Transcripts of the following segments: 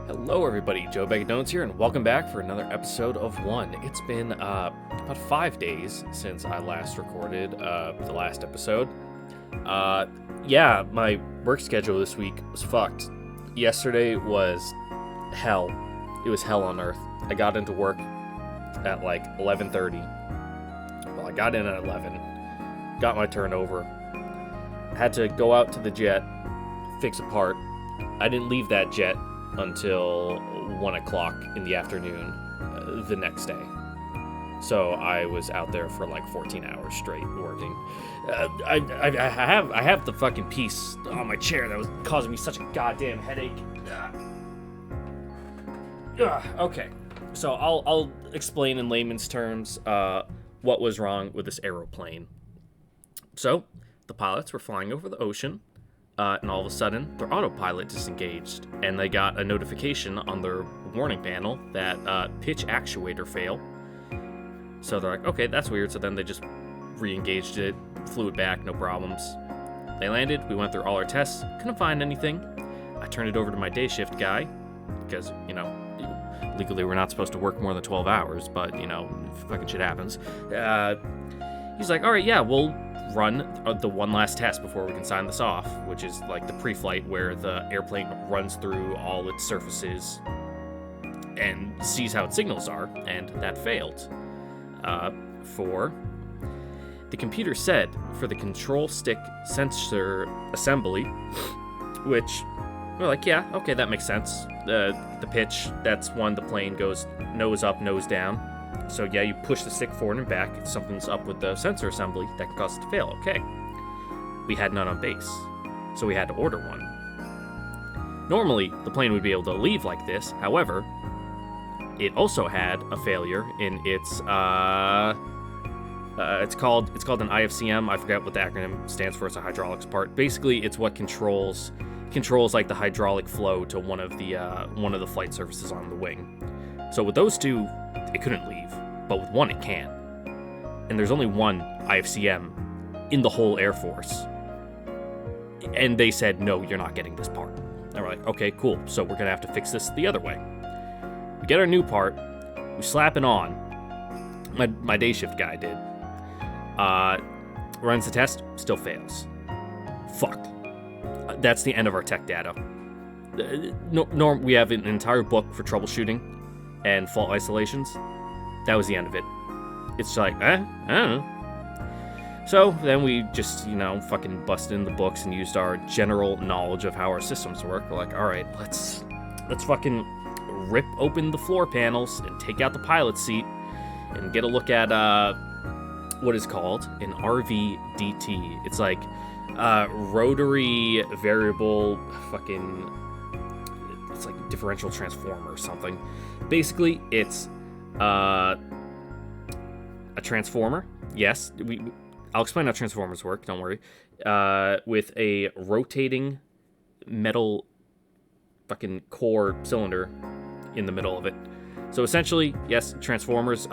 Hello everybody, Joe Bag of Donuts here, and welcome back for another episode of One. It's been about 5 days since I last recorded the last episode. Yeah, my work schedule this week was fucked. Yesterday was hell. It was hell on earth. I got into work at like 11:30. Well, I got in at 11, got my turnover, had to go out to the jet, fix a part. I didn't leave that jet until 1 o'clock in the afternoon the next day. So I was out there for like 14 hours straight working. I have the fucking piece on my chair that was causing me such a goddamn headache. Okay, so I'll explain in layman's terms what was wrong with this aeroplane. So the pilots were flying over the ocean. And all of a sudden, their autopilot disengaged, and they got a notification on their warning panel that pitch actuator fail. So they're like, okay, that's weird. So then they just re-engaged it, flew it back, no problems. They landed, we went through all our tests, couldn't find anything. I turned it over to my day shift guy, because, legally we're not supposed to work more than 12 hours, but, fucking shit happens. He's like, all right, yeah, we'll run the one last test before we can sign this off, which is like the pre-flight where the airplane runs through all its surfaces and sees how its signals are, and that failed. The computer said for the control stick sensor assembly, which we're like, yeah, okay, that makes sense. The pitch, that's when the plane goes nose up, nose down. So yeah, you push the stick forward and back. If something's up with the sensor assembly, that can cause it to fail. Okay. We had none on base, so we had to order one. Normally, the plane would be able to leave like this. However, it also had a failure in its it's called an IFCM. I forget what the acronym stands for. It's a hydraulics part. Basically, it's what controls like the hydraulic flow to one of the flight surfaces on the wing. So with those two, it couldn't leave, but with one it can. And there's only one IFCM in the whole Air Force. And they said, no, you're not getting this part. And we're like, okay, cool, so we're gonna have to fix this the other way. We get our new part, we slap it on. My day shift guy did. Runs the test, still fails. Fucked. That's the end of our tech data. We have an entire book for troubleshooting and fault isolations. That was the end of it. It's like, I don't know. So then we just, fucking busted in the books and used our general knowledge of how our systems work. We're like, all right, let's fucking rip open the floor panels and take out the pilot seat and get a look at what is called an RVDT. It's like rotary variable fucking, it's like a differential transformer or something. Basically, it's a transformer. Yes, I'll explain how transformers work, don't worry. With a rotating metal fucking core cylinder in the middle of it. So essentially, yes, transformers,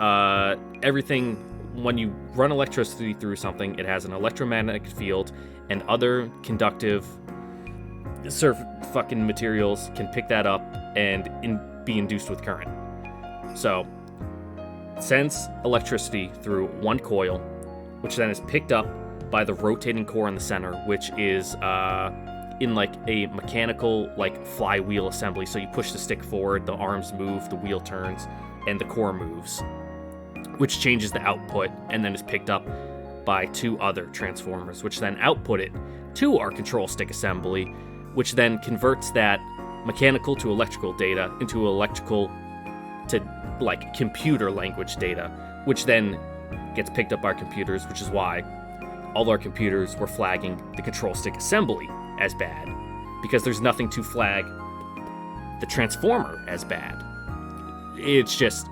everything, when you run electricity through something, it has an electromagnetic field, and other conductive fucking materials can pick that up and be induced with current. So, sends electricity through one coil, which then is picked up by the rotating core in the center, which is in like a mechanical like flywheel assembly. So you push the stick forward, the arms move, the wheel turns, and the core moves, which changes the output and then is picked up by two other transformers, which then output it to our control stick assembly, which then converts that mechanical to electrical data into electrical to like computer language data, which then gets picked up by our computers, which is why all our computers were flagging the control stick assembly as bad, because there's nothing to flag the transformer as bad. It's just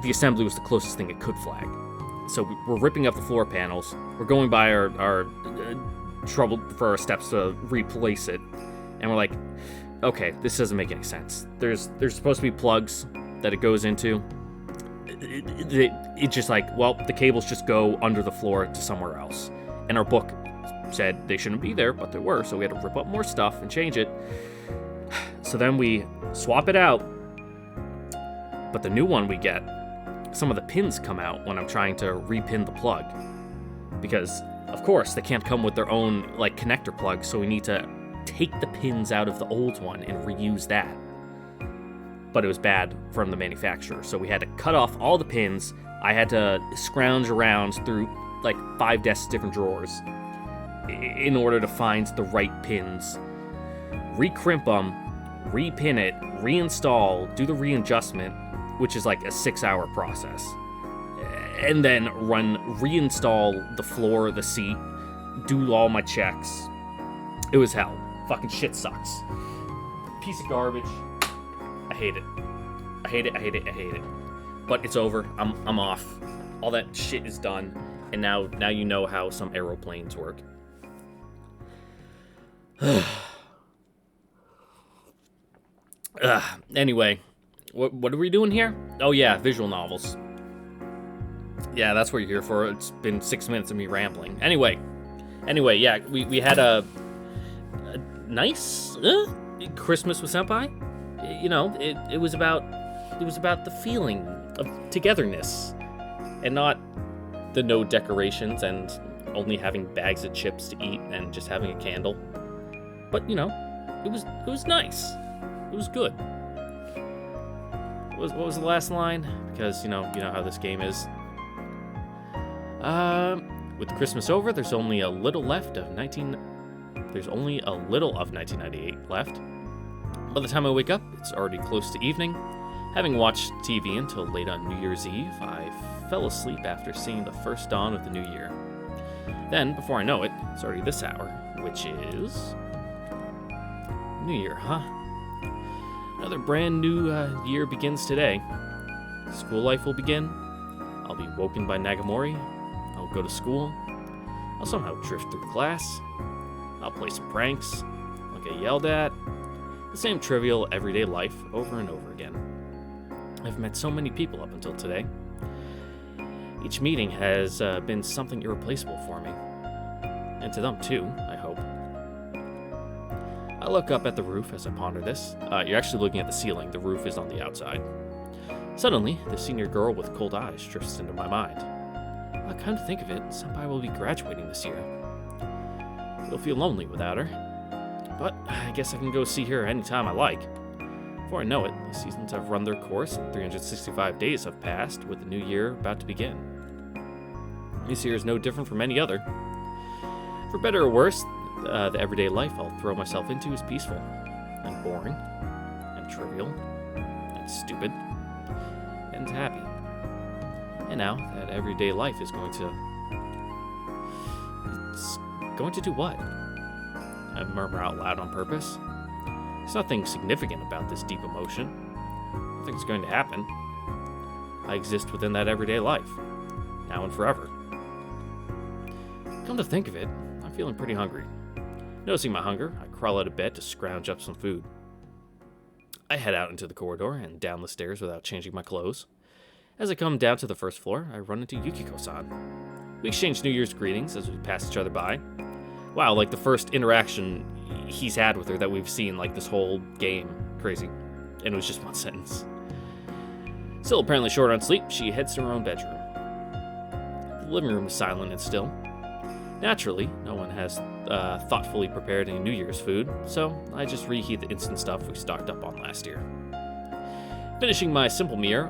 the assembly was the closest thing it could flag. So we're ripping up the floor panels, we're going by our trouble for our steps to replace it, and we're like, okay, this doesn't make any sense. There's supposed to be plugs that it goes into. It's just like, well, the cables just go under the floor to somewhere else. And our book said they shouldn't be there, but they were, so we had to rip up more stuff and change it. So then we swap it out, but the new one we get, some of the pins come out when I'm trying to repin the plug. Because, of course, they can't come with their own, like, connector plug, so we need to take the pins out of the old one and reuse that. But it was bad from the manufacturer, so we had to cut off all the pins. I had to scrounge around through, like, 5 different drawers in order to find the right pins. Recrimp them, repin it, reinstall, do the readjustment, which is like a 6-hour process. And then reinstall the floor, the seat, do all my checks. It was hell. Fucking shit sucks. Piece of garbage. I hate it. I hate it, I hate it, I hate it. But it's over. I'm off. All that shit is done. And now you know how some aeroplanes work. Anyway, what are we doing here? Oh yeah, visual novels. Yeah, that's what you're here for. It's been 6 minutes of me rambling. Anyway, yeah, we had a nice Christmas with Senpai. You know, it was about the feeling of togetherness, and not the no decorations and only having bags of chips to eat and just having a candle. But you know, it was nice. It was good. What was the last line? Because you know how this game is. With Christmas over, there's only a little of 1998 left. By the time I wake up, it's already close to evening. Having watched TV until late on New Year's Eve, I fell asleep after seeing the first dawn of the new year. Then, before I know it, it's already this hour, which is New Year, huh? Another brand new year begins today. School life will begin. I'll be woken by Nagamori. I'll go to school. I'll somehow drift through class. I'll play some pranks. I'll get yelled at. The same trivial, everyday life over and over again. I've met so many people up until today. Each meeting has been something irreplaceable for me. And to them too, I hope. I look up at the roof as I ponder this. You're actually looking at the ceiling. The roof is on the outside. Suddenly, the senior girl with cold eyes drifts into my mind. I come to think of it, Senpai will be graduating this year. It'll feel lonely without her. But I guess I can go see her anytime I like. Before I know it, the seasons have run their course and 365 days have passed, with the new year about to begin. This year is no different from any other. For better or worse, the everyday life I'll throw myself into is peaceful, and boring, and trivial, and stupid, and happy. And now, that everyday life is going to... It's going to do what? I murmur out loud on purpose. There's nothing significant about this deep emotion. Nothing's going to happen. I exist within that everyday life, now and forever. Come to think of it, I'm feeling pretty hungry. Noticing my hunger, I crawl out of bed to scrounge up some food. I head out into the corridor and down the stairs without changing my clothes. As I come down to the first floor, I run into Yukiko-san. We exchange New Year's greetings as we pass each other by. Wow, like the first interaction he's had with her that we've seen, like this whole game. Crazy. And it was just one sentence. Still apparently short on sleep, she heads to her own bedroom. The living room is silent and still. Naturally, no one has thoughtfully prepared any New Year's food, so I just reheat the instant stuff we stocked up on last year. Finishing my simple meal,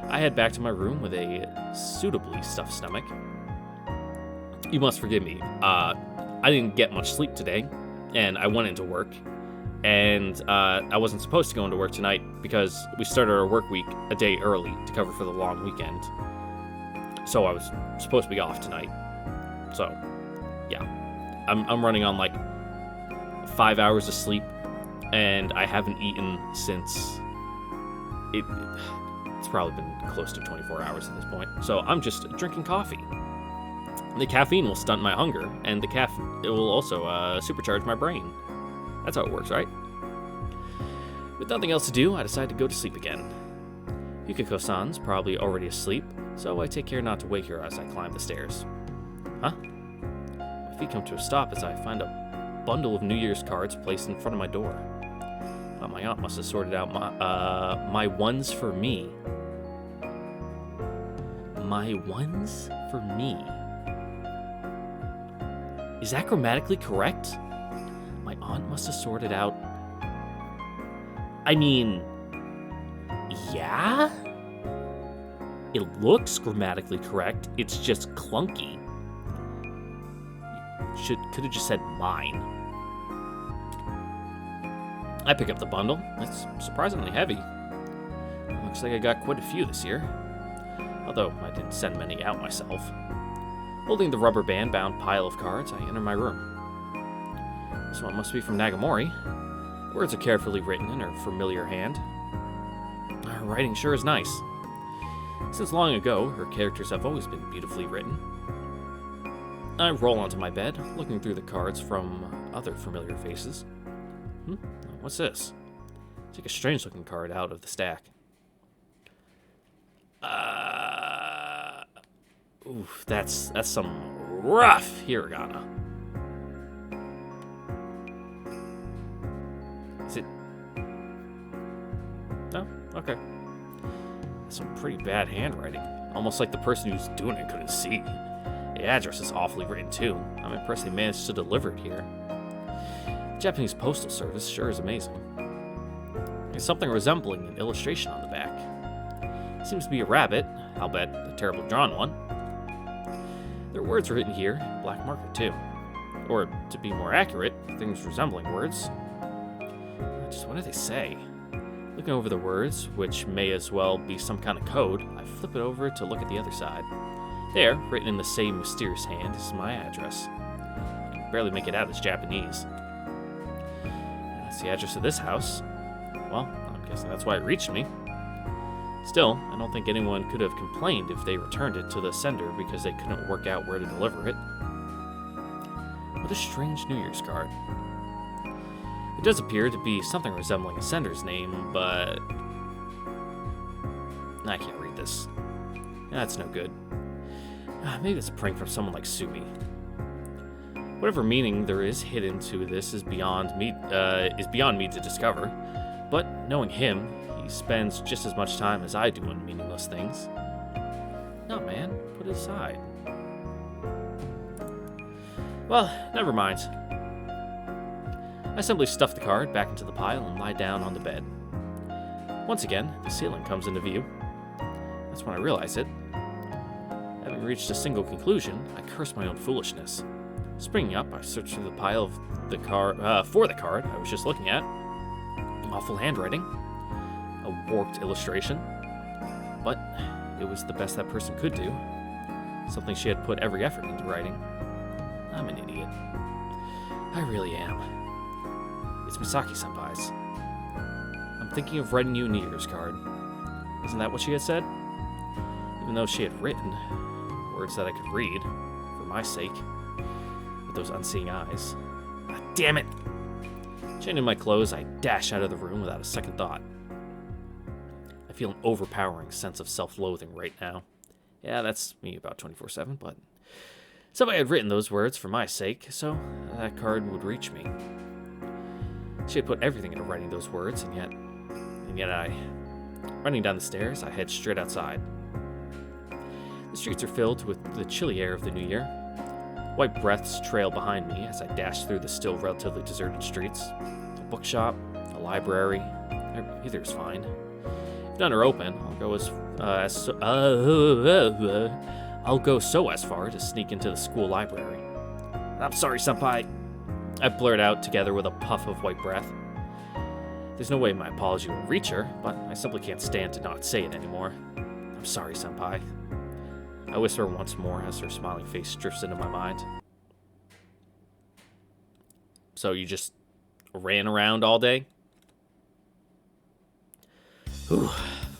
I head back to my room with a suitably stuffed stomach. You must forgive me. I didn't get much sleep today, and I went into work, and I wasn't supposed to go into work tonight because we started our work week a day early to cover for the long weekend. So I was supposed to be off tonight. So, yeah. I'm running on like 5 hours of sleep, and I haven't eaten since it's probably been close to 24 hours at this point. So I'm just drinking coffee. The caffeine will stunt my hunger, and it will also supercharge my brain. That's how it works, right? With nothing else to do, I decide to go to sleep again. Yukiko-san's probably already asleep, so I take care not to wake her as I climb the stairs. Huh? My feet come to a stop as I find a bundle of New Year's cards placed in front of my door. My aunt must have sorted out my ones for me. My ones for me. Is that grammatically correct? My aunt must have sorted out... I mean... yeah? It looks grammatically correct. It's just clunky. Could have just said mine. I pick up the bundle. It's surprisingly heavy. Looks like I got quite a few this year. Although I didn't send many out myself. Holding the rubber band-bound pile of cards, I enter my room. This one must be from Nagamori. Words are carefully written in her familiar hand. Her writing sure is nice. Since long ago, her characters have always been beautifully written. I roll onto my bed, looking through the cards from other familiar faces. What's this? Take a strange-looking card out of the stack. Oof, that's some rough hiragana. Is it? No? Okay. That's some pretty bad handwriting. Almost like the person who's doing it couldn't see. The address is awfully written, too. I'm impressed they managed to deliver it here. The Japanese Postal Service sure is amazing. There's something resembling an illustration on the back. It seems to be a rabbit, I'll bet a terribly drawn one. There are words written here, in black marker, too. Or, to be more accurate, things resembling words. Just what do they say? Looking over the words, which may as well be some kind of code, I flip it over to look at the other side. There, written in the same mysterious hand, is my address. I can barely make it out as Japanese. That's the address of this house. Well, I'm guessing that's why it reached me. Still, I don't think anyone could have complained if they returned it to the sender because they couldn't work out where to deliver it. What a strange New Year's card. It does appear to be something resembling a sender's name, but... I can't read this. That's no good. Maybe it's a prank from someone like Sumi. Whatever meaning there is hidden to this is beyond me to discover, but knowing him, he spends just as much time as I do on meaningless things. No, man, put it aside. Well, never mind. I simply stuff the card back into the pile and lie down on the bed. Once again, the ceiling comes into view. That's when I realize it. Having reached a single conclusion, I curse my own foolishness. Springing up, I search through the pile of for the card I was just looking at. Awful handwriting. A warped illustration. But it was the best that person could do. Something she had put every effort into writing. I'm an idiot. I really am. It's Misaki-senpai's. I'm thinking of writing you a New Year's card. Isn't that what she had said? Even though she had written words that I could read, for my sake, with those unseeing eyes. Ah, damn it! Changing my clothes, I dash out of the room without a second thought. I feel an overpowering sense of self-loathing right now. Yeah, that's me about 24/7, but somebody had written those words for my sake, so that card would reach me. She had put everything into writing those words, and yet running down the stairs, I head straight outside. The streets are filled with the chilly air of the new year. White breaths trail behind me as I dash through the still relatively deserted streets. A bookshop, a library, either is fine. If none are open, I'll go so as far to sneak into the school library. I'm sorry, senpai. I blurt out together with a puff of white breath. There's no way my apology will reach her, but I simply can't stand to not say it anymore. I'm sorry, senpai. I whisper once more as her smiling face drifts into my mind. So you just ran around all day? Whew,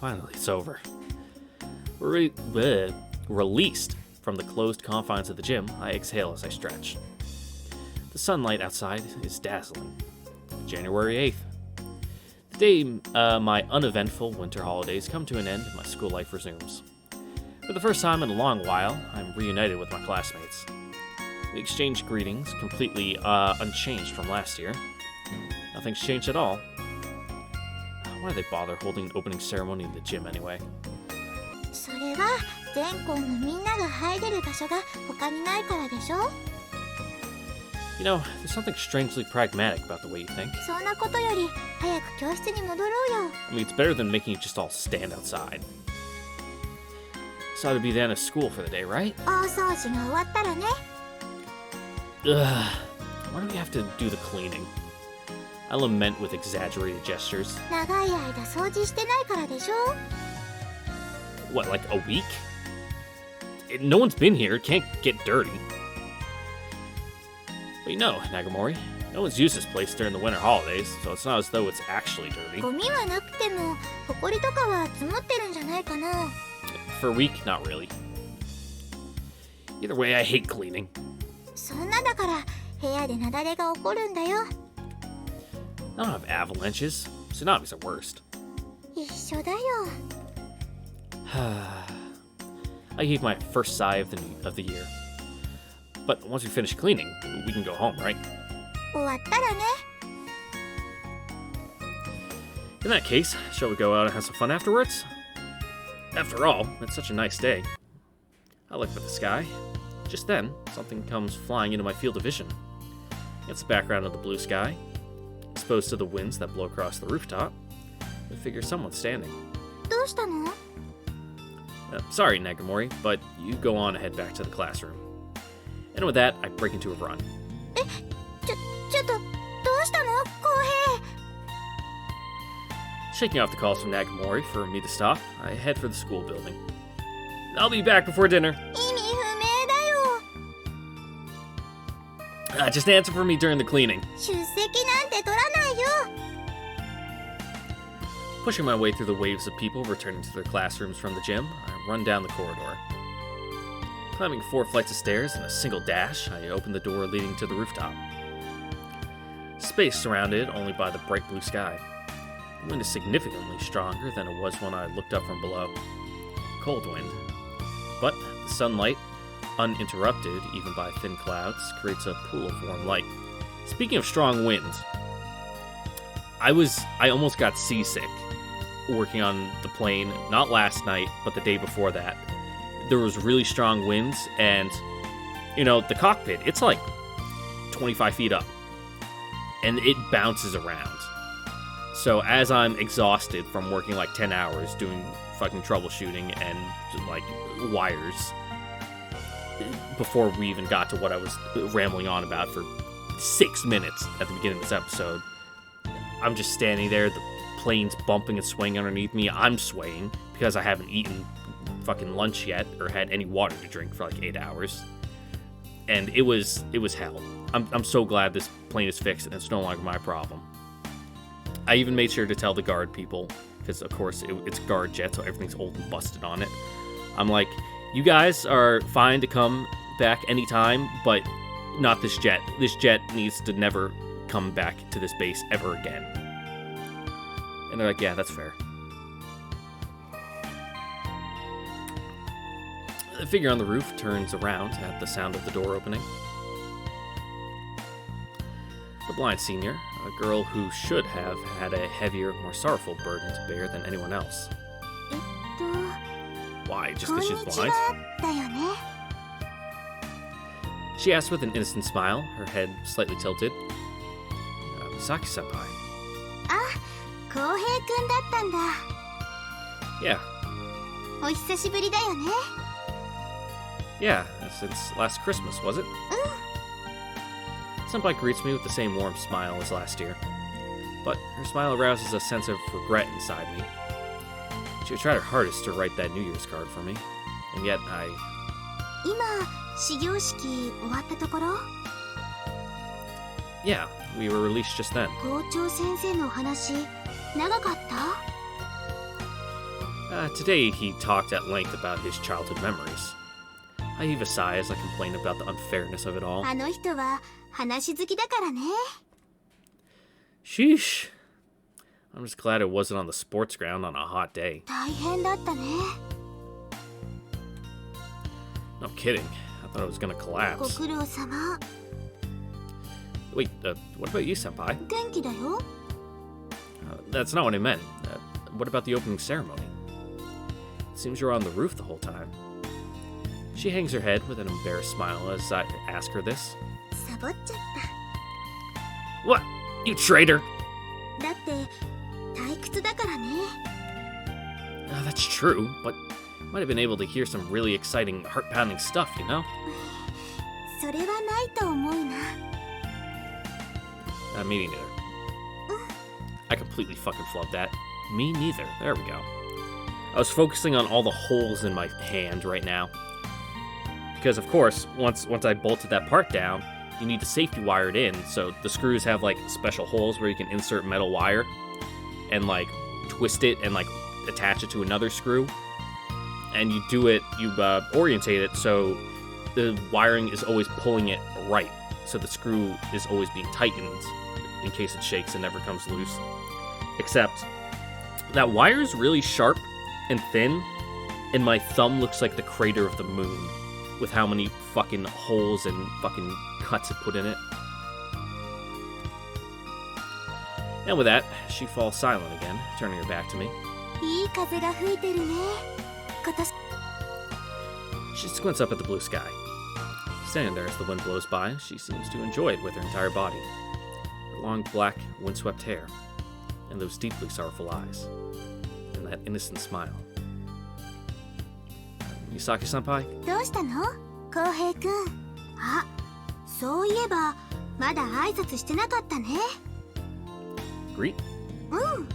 finally it's over. Released from the closed confines of the gym, I exhale as I stretch. The sunlight outside is dazzling. January 8th. The day my uneventful winter holidays come to an end and my school life resumes. For the first time in a long while, I'm reunited with my classmates. We exchanged greetings, completely unchanged from last year. Nothing's changed at all. Why do they bother holding an opening ceremony in the gym anyway? それは全校のみんなが入れる場所が他にないからでしょ You know, there's something strangely pragmatic about the way you think. そんなことより早く教室に戻ろうよ I mean, it's better than making you just all stand outside. So to be the end of school for the day, right? 大掃除が終わったらね Ugh. Why do we have to do the cleaning? I lament with exaggerated gestures. 長い間掃除してないからでしょ What, like a week? No one's been here. It can't get dirty. But you know, Nagamori, no one's used this place during the winter holidays, so it's not as though it's actually dirty. ゴミはなくても埃とかは積もってるんじゃないかな For a week, not really. Either way, I hate cleaning. そんなだから部屋で雪崩が起こるんだよ I don't have avalanches. Tsunamis are worst. 一緒だよ I gave my first sigh of the year. But once we finish cleaning, we can go home, right? 終わったらね In that case, shall we go out and have some fun afterwards? After all, it's such a nice day. I look up at the sky. Just then, something comes flying into my field of vision. Against the background of the blue sky, exposed to the winds that blow across the rooftop, I figure someone's standing. どうしたの Sorry, Nagamori, but you go on and head back to the classroom. And with that, I break into a run. ちょっとどうしたの浩 Shaking off the calls from Nagamori for me to stop, I head for the school building. I'll be back before dinner. 平意味不明だよ Just answer for me during the cleaning. 出席なんて取らないよ Pushing my way through the waves of people returning to their classrooms from the gym, I run down the corridor. Climbing 4 flights of stairs in a single dash, I open the door leading to the rooftop. Space surrounded only by the bright blue sky. The wind is significantly stronger than it was when I looked up from below. Cold wind. But the sunlight, uninterrupted even by thin clouds, creates a pool of warm light. Speaking of strong winds, I almost got seasick working on the plane, not last night, but the day before that. There was really strong winds, and, you know, the cockpit, it's like 25 feet up, and it bounces around. So as I'm exhausted from working like 10 hours doing fucking troubleshooting and, like, wires, before we even got to what I was rambling on about for 6 minutes at the beginning of this episode, I'm just standing there, the plane's bumping and swaying underneath me. I'm swaying because I haven't eaten fucking lunch yet or had any water to drink for like 8 hours. And it was hell. I'm so glad this plane is fixed and it's no longer my problem. I even made sure to tell the guard people, because of course it's guard jet, so everything's old and busted on it. I'm like, you guys are fine to come back anytime, but not this jet. This jet needs to never come back to this base ever again. And they're like, yeah, that's fair. The figure on the roof turns around at the sound of the door opening. The blind senior, a girl who should have had a heavier, more sorrowful burden to bear than anyone else. Why, just because she's blind? だよね She asked with an innocent smile, her head slightly tilted. Misaki-senpai. あ、浩平くんだったんだ Yeah. お久しぶりだよね Yeah, since last Christmas, was it? Senpai greets me with the same warm smile as last year. But her smile arouses a sense of regret inside me. She tried her hardest to write that New Year's card for me, and yet 今始業式終わったところ Yeah, we were released just then. 校長先生の話長かった Today he talked at length about his childhood memories. I heave a sigh as I complain about the unfairness of it all. あの人は話好きだからね Sheesh. I'm just glad it wasn't on the sports ground on a hot day. 大変だったね No kidding. thought I was gonna ご collapse. 苦労様。 Wait, what about you, senpai? 元気だよ。 That's not what I meant. What about the opening ceremony? It seems you're on the roof the whole time. She hangs her head with an embarrassed smile as I ask her this. サボっちゃっ What? You traitor! た。だって退屈だからね。 That's true, but might have been able to hear some really exciting, heart-pounding stuff, you know? それはないと思うな。 Me neither. I completely fucking flubbed that. Me neither. There we go. I was focusing on all the holes in my hand right now. Because, of course, once I bolted that part down, you need to safety wire it in, so the screws have, like, special holes where you can insert metal wire and, like, twist it and, like, attach it to another screw. And you do it, you orientate it so the wiring is always pulling it right, so the screw is always being tightened in case it shakes and never comes loose. Except that wire is really sharp and thin, and my thumb looks like the crater of the moon with how many fucking holes and fucking cuts it put in it. And with that, she falls silent again, turning her back to me. いい風が吹いてるね。今年 She squints up at the blue sky. Standing there as the wind blows by, she seems to enjoy it with her entire body. Her long black, windswept hair, and those deeply sorrowful eyes, and that innocent smile. Misaki-senpai? どうしたの浩平くん。あ、そういえばまだ挨拶してなかったね。 Greet? うん。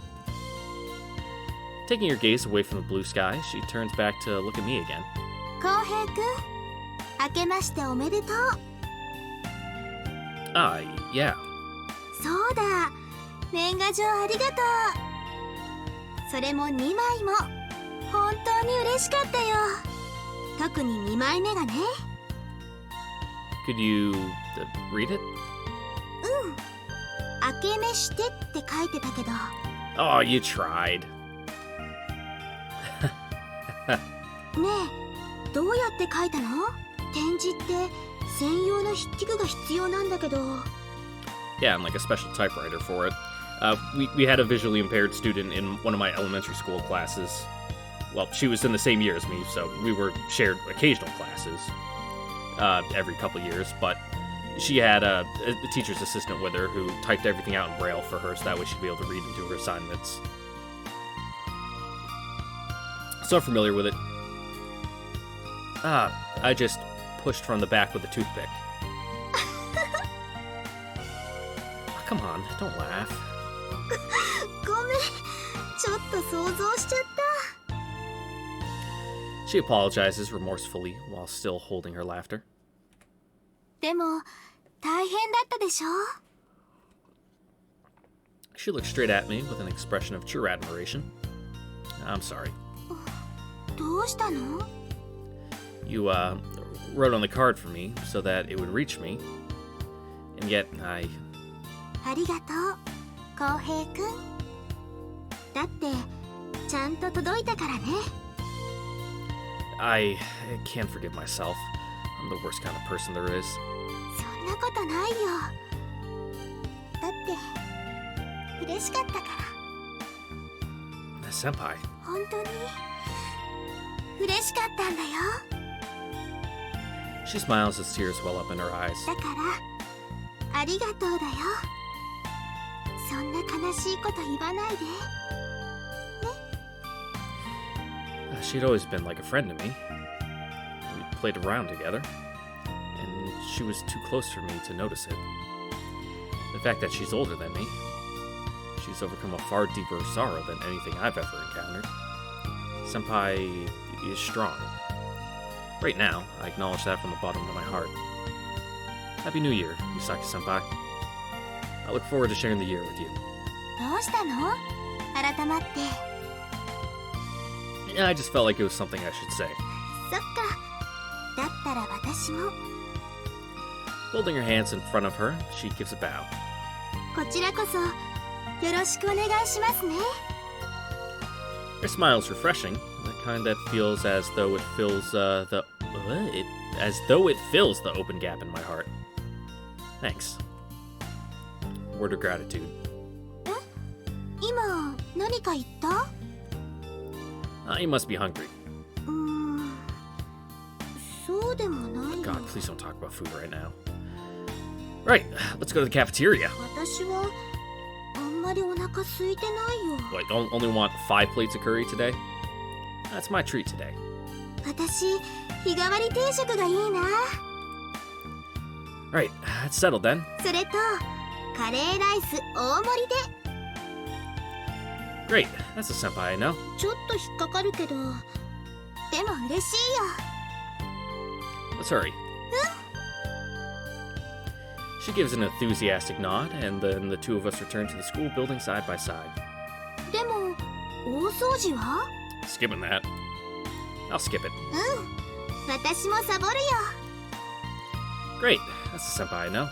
Taking her gaze away from the blue sky, she turns back to look at me again. 浩平くん、明けましておめでとう。 Yeah. そうだ、年賀状ありがとう。それも2枚も本当に嬉しかったよ。特に2枚目がね。 Could you read it? うん。明けめしてって書いてたけど。 Oh, you tried. ねえ、どうやって書いたの？展示って専用の筆記具が必要なんだけど。 Yeah, and like a special typewriter for it. We had a visually impaired student in one of my elementary school classes. Well, she was in the same year as me, so we were shared occasional classes every couple years, but she had a teacher's assistant with her who typed everything out in Braille for her, so that way she'd be able to read and do her assignments. So familiar with it. I just pushed from the back with a toothpick. Oh, come on, don't laugh. ごめん、ちょっと想像しちゃった。 She apologizes remorsefully while still holding her laughter. でも大変だったでしょ？ She looks straight at me with an expression of true admiration. I'm sorry. どうしたの？ You, wrote on the card for me so that it would reach me, and yet I... ありがとう、浩平くん。だってちゃんと届いたからね。 I can't forgive myself. I'm the worst kind of person there is. そんなことないよ。だって嬉しかったから。 Senpai. 本当に嬉しかったんだよ。 She smiles as tears well up in her eyes. だからありがとうだよ。そんな悲しいこと言わないで。 She'd always been like a friend to me. We played around together, and she was too close for me to notice it. The fact that she's older than me, she's overcome a far deeper sorrow than anything I've ever encountered. Senpai is strong. Right now, I acknowledge that from the bottom of my heart. Happy New Year, Misaki-senpai. I look forward to sharing the year with you. どうしたの？改まって。 Yeah, I just felt like it was something I should say. そっか。だったら私も。 Holding her hands in front of her, she gives a bow. こちらこそよろしくお願いしますね。 Her smile is refreshing, the kind that feels as though it fills the as though it fills the open gap in my heart. Thanks. Word of gratitude. 今何か言った？ You must be hungry. そうでもないよ。 God, please don't talk about food right now. Right, let's go to the cafeteria. 私はあんまりお腹空いてないよ。 Wait, only want 5 plates of curry today? That's my treat today. 私日替わり定食がいいな。 Right, it's settled then. それとカレーライス大盛りで。 Great, that's a senpai I know. ちょっと引っかかるけど、でも嬉しいよ。 Let's hurry. She gives an enthusiastic nod, and then the two of us return to the school building side by side. でも大掃除は？ Skipping that. I'll skip it. 私もサボるよ。 Great, that's the senpai I know.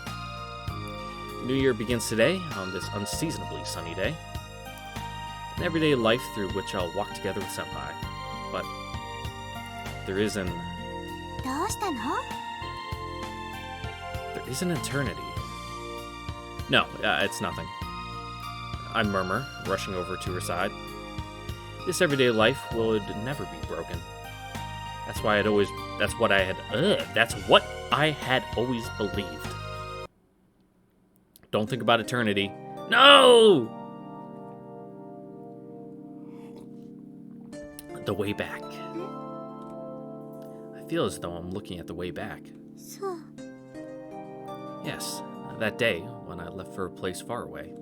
New Year begins today on this unseasonably sunny day. An everyday life through which I'll walk together with senpai. But there is an どうしたの？ There is an eternity. No, it's nothing. I murmur, rushing over to her side. This everyday life would never be broken. That's what I had always believed. Don't think about eternity. No! The way back. I feel as though I'm looking at the way back. そう。 Yes, that day when I left for a place far away.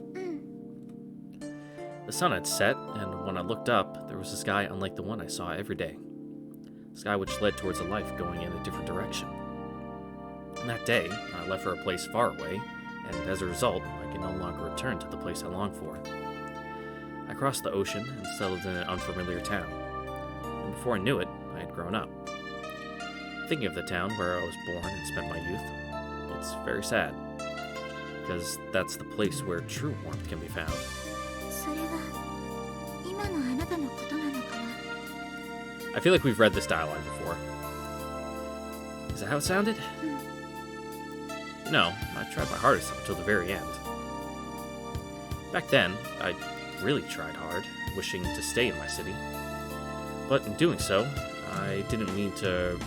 The sun had set, and when I looked up, there was a sky unlike the one I saw every day. A sky which led towards a life going in a different direction. And that day, I left for a place far away, and as a result, I could no longer return to the place I longed for. I crossed the ocean and settled in an unfamiliar town. And before I knew it, I had grown up. Thinking of the town where I was born and spent my youth, it's very sad, because that's the place where true warmth can be found. それは今のあなたのことなのかな？ I feel like we've read this dialogue before. Is that how it sounded? No, I tried my hardest up until the very end. Back then, I really tried hard, wishing to stay in my city. But in doing so, I didn't mean to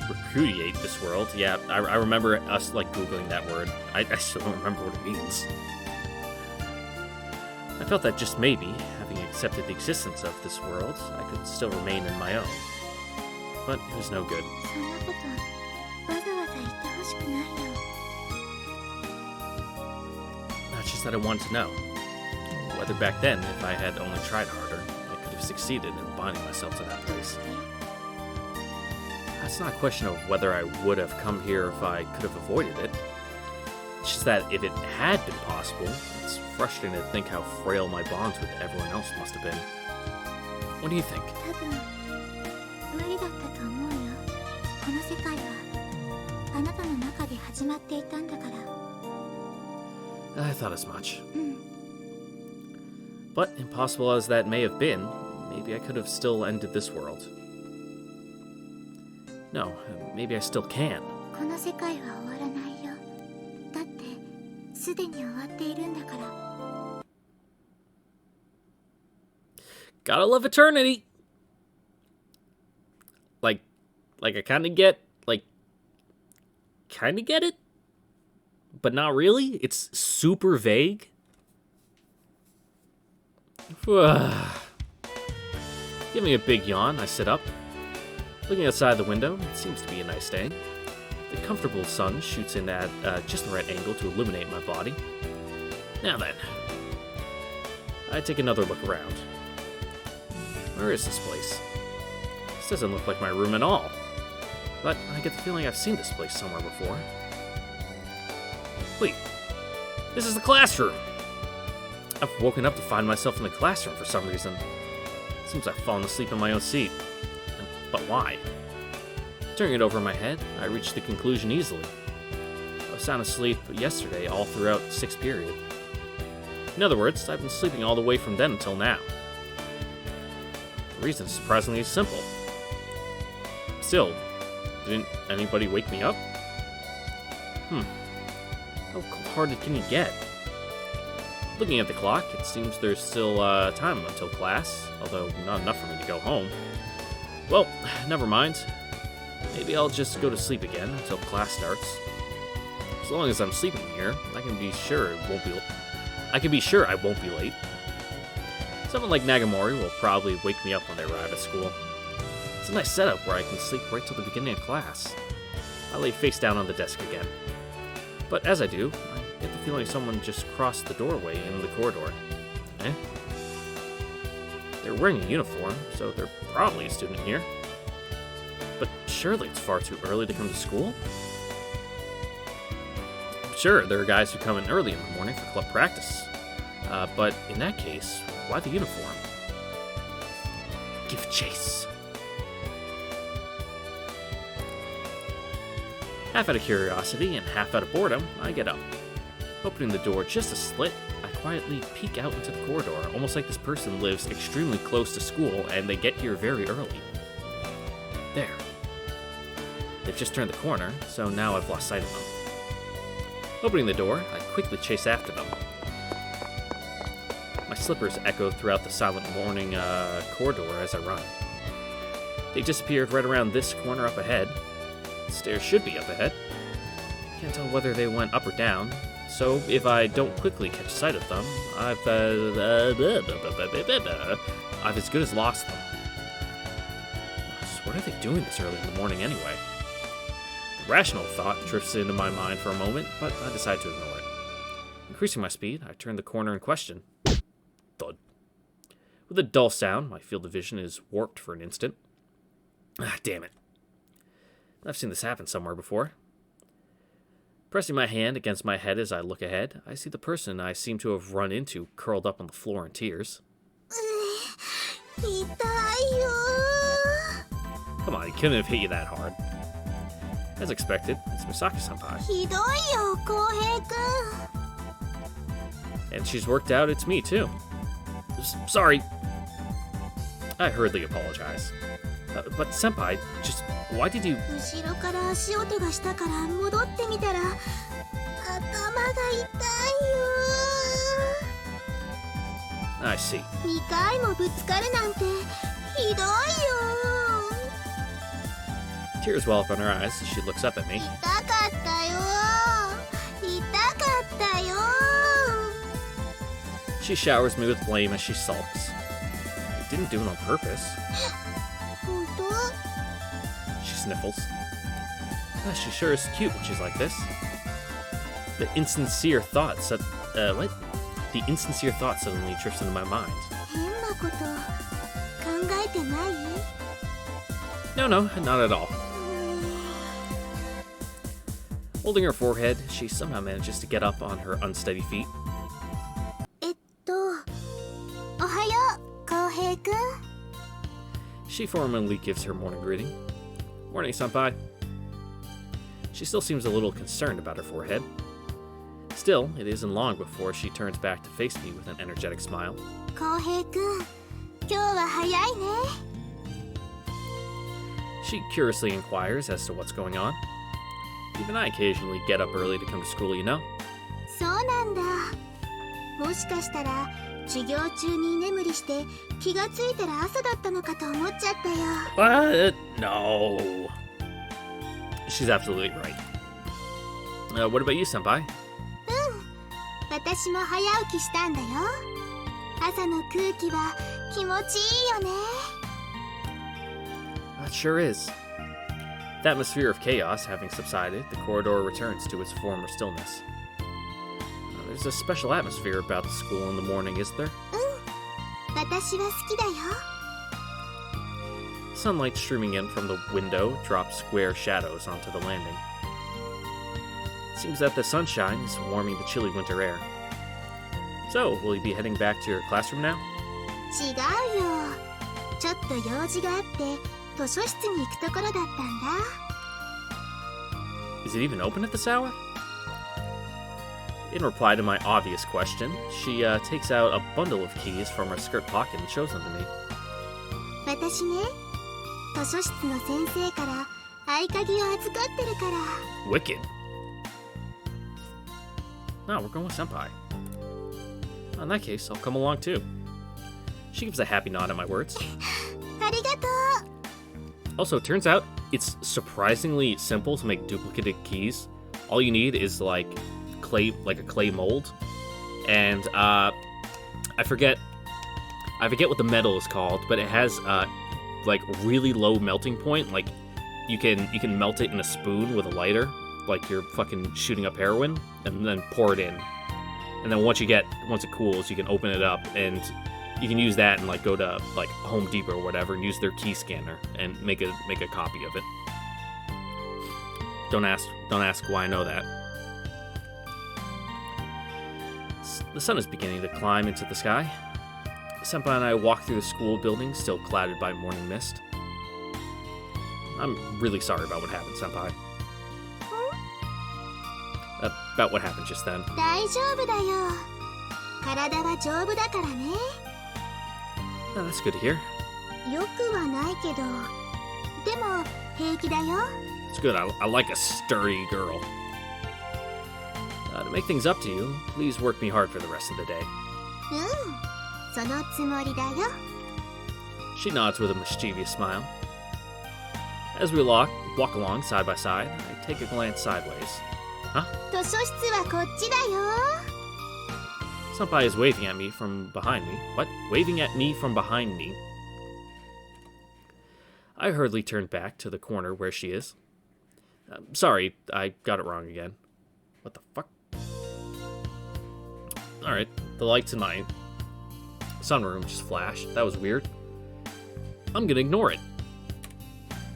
repudiate this world. Yeah, I remember us Googling that word. I still don't remember what it means. I felt that just maybe, having accepted the existence of this world, I could still remain in my own. But it was no good. そんなことわざわざ言ってほしくないよ。 It's just that I wanted to know whether back then, if I had only tried harder, I could have succeeded in binding myself to that place. It's not a question of whether I would have come here if I could have avoided it. It's just that if it had been possible, it's frustrating to think how frail my bonds with everyone else must have been. What do you think? 多分無理だったと思うよ。この世界はあなたの中で始まっていたんだから。 I thought as much. But impossible as that may have been, maybe I could have still ended this world. No, maybe I still can. この世界は終わらないよ。だってすでに終わっているんだから。 Gotta love eternity! Like I kinda get it? But not really? It's super vague? Giving a big yawn, I sit up. Looking outside the window, it seems to be a nice day. The comfortable sun shoots in at just the right angle to illuminate my body. Now then, I take another look around. Where is this place? This doesn't look like my room at all. But I get the feeling I've seen this place somewhere before. Wait, this is the classroom! I've woken up to find myself in the classroom for some reason. Seems I've fallen asleep in my own seat. But why? Turning it over in my head, I reach the conclusion easily. I was sound asleep yesterday all throughout the 6th period. In other words, I've been sleeping all the way from then until now. The reason is surprisingly simple. Still, Didn't anybody wake me up? How cold-hearted can you get? Looking at the clock, it seems there's still time until class, although not enough for me to go home. Well, never mind. Maybe I'll just go to sleep again until class starts. As long as I'm sleeping here, I can be sure I won't be late. Someone like Nagamori will probably wake me up when they arrive at school. It's a nice setup where I can sleep right till the beginning of class. I lay face down on the desk again. But as I do, I get the feeling someone just crossed the doorway in the corridor. Eh? They're wearing a uniform, so they're probably a student here. But surely it's far too early to come to school? Sure, there are guys who come in early in the morning for club practice. But in that case, why the uniform? Give chase. Half out of curiosity and half out of boredom, I get up. Opening the door just a slit, I quietly peek out into the corridor, almost like this person lives extremely close to school and they get here very early. There. They've just turned the corner, so now I've lost sight of them. Opening the door, I quickly chase after them. My slippers echo throughout the silent morning corridor as I run. They disappeared right around this corner up ahead. The stairs should be up ahead. Can't tell whether they went up or down, so if I don't quickly catch sight of them, I've as good as lost them. So what are they doing this early in the morning anyway? The rational thought drifts into my mind for a moment, but I decide to ignore it. Increasing my speed, I turn the corner in question. Thud. With a dull sound, my field of vision is warped for an instant. Ah, damn it. I've seen this happen somewhere before. Pressing my hand against my head as I look ahead, I see the person I seem to have run into curled up on the floor in tears. Come on, he couldn't have hit you that hard. As expected, it's Misaki-senpai. And she's worked out it's me, too. Sorry. I hurriedly apologize. But senpai, just why did you... I see. Tears well up in her eyes as she looks up at me. She showers me with blame as she sulks. I didn't do it on purpose. She sniffles. She sure is cute when she's like this. The insincere thought suddenly drifts into my mind. No, not at all. Holding her forehead, she somehow manages to get up on her unsteady feet. She formally gives her morning greeting. Morning, senpai. She still seems a little concerned about her forehead. Still, it isn't long before she turns back to face me with an energetic smile. She curiously inquires as to what's going on. Even I occasionally get up early to come to school, you know? What? No. She's absolutely right. What about you, senpai? It sure is. The atmosphere of chaos having subsided, the corridor returns to its former stillness. There's a special atmosphere about the school in the morning, isn't there? Sunlight streaming in from the window drops square shadows onto the landing. It seems that the sunshine is warming the chilly winter air. So, will you be heading back to your classroom now? Is it even open at this hour? In reply to my obvious question, she takes out a bundle of keys from her skirt pocket and shows them to me. 合鍵を預かってるから。 Wicked. No, we're going with Senpai. In that case, I'll come along too. She gives a happy nod at my words. ありがと Also, it turns out it's surprisingly simple to make duplicated keys. All you need is like a clay mold, and I forget what the metal is called, but it has like really low melting point. Like you can melt it in a spoon with a lighter, like you're fucking shooting up heroin, and then pour it in. And then once it cools, you can open it up, and you can use that and like go to like Home Depot or whatever and use their key scanner and make a copy of it. Don't ask why I know that. The sun is beginning to climb into the sky. Senpai and I walk through the school building, still clouded by morning mist. I'm really sorry about what happened, Senpai. About what happened just then. う。大丈夫だよ。体は丈夫だからね。 Oh, that's good to hear. よくはないけど、でも平気だよ。 It's good. I like a sturdy girl. To make things up to you, please work me hard for the rest of the day. そのつもりだよ。 She nods with a mischievous smile. As we walk along side by side, I take a glance sideways. Huh? 図書室はこっちだよ。 Senpai is waving at me from behind me. What? Waving at me from behind me? I hurriedly turn back to the corner where she is. Sorry, I got it wrong again. What the fuck? Alright, the lights in my sunroom just flashed. That was weird. I'm gonna ignore it.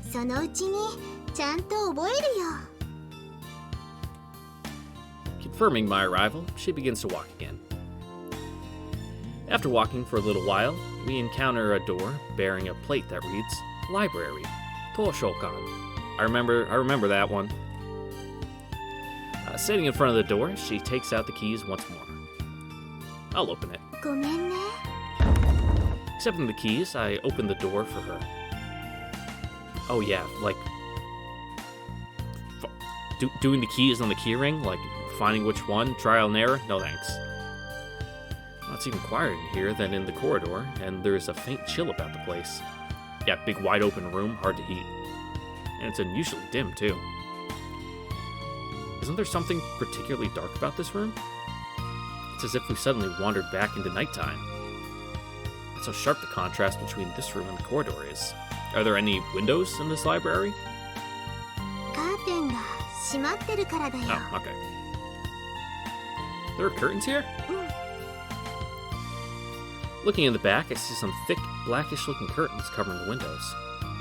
そのうちにちゃんと覚えるよ。 Confirming my arrival, she begins to walk again. After walking for a little while, we encounter a door bearing a plate that reads, Library, Toshokan. I remember that one. Sitting in front of the door, she takes out the keys once more. I'll open it. ごめんね。 Accepting the keys, I open the door for her. Oh yeah, like doing the keys on the keyring, like finding which one, trial and error. No thanks. Well, it's even quieter in here than in the corridor, and there's a faint chill about the place. Yeah, big wide open room, hard to heat. And it's unusually dim, too. Isn't there something particularly dark about this room? It's as if we suddenly wandered back into nighttime. That's how sharp the contrast between this room and the corridor is. Are there any windows in this library? カーテンが閉まってるからだよ。 Oh, okay. There are curtains here? うん。 Looking in the back, I see some thick, blackish-looking curtains covering the windows.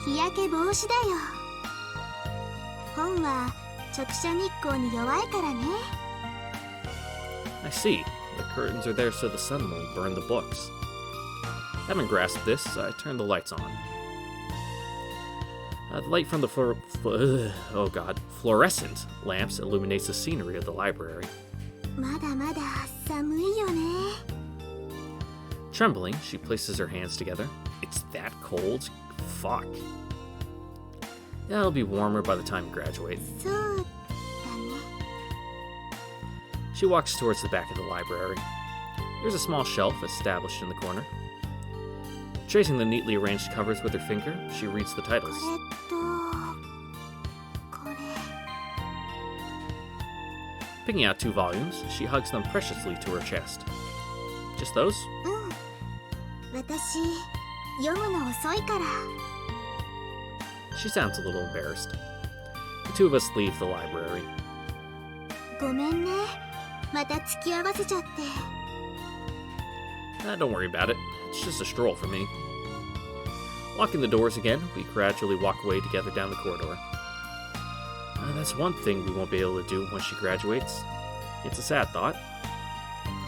日焼け防止だよ。本は直射日光に弱いからね。 I see. The curtains are there so the sun won't burn the books. Having grasped this, I turn the lights on. The light from the fluorescent lamps illuminates the scenery of the library. まだまだ寒いよね。 Trembling, she places her hands together. It's that cold? Fuck. Yeah, it'll be warmer by the time you graduate. そうだね。 She walks towards the back of the library. There's a small shelf established in the corner. Tracing the neatly arranged covers with her finger, she reads the titles. これ。 Picking out 2 volumes, she hugs them preciously to her chest. Just those? うん。私、読むの遅いから。 She sounds a little embarrassed. The 2 of us leave the library. ごめんね。また付き合わせちゃって。 Don't worry about it. It's just a stroll for me. Locking the doors again, we gradually walk away together down the corridor. That's one thing we won't be able to do when she graduates. It's a sad thought.